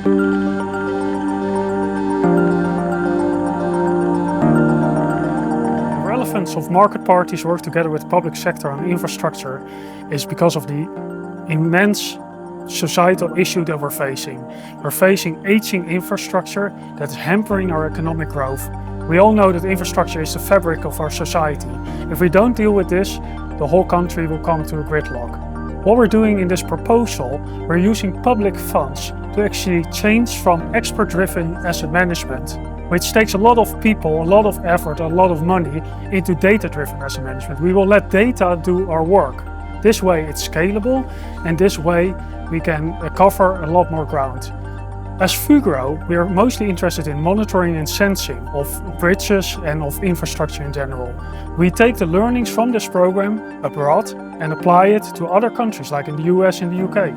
The relevance of market parties work together with public sector on infrastructure is because of the immense societal issue that we're facing. We're facing aging infrastructure that is hampering our economic growth. We all know that infrastructure is the fabric of our society. If we don't deal with this, the whole country will come to a gridlock. What we're doing in this proposal, we're using public funds to actually change from expert-driven asset management, which takes a lot of people, a lot of effort, a lot of money, into data-driven asset management. We will let data do our work. This way it's scalable, and this way we can cover a lot more ground. As Fugro, we are mostly interested in monitoring and sensing of bridges and of infrastructure in general. We take the learnings from this program abroad and apply it to other countries like in the US and the UK.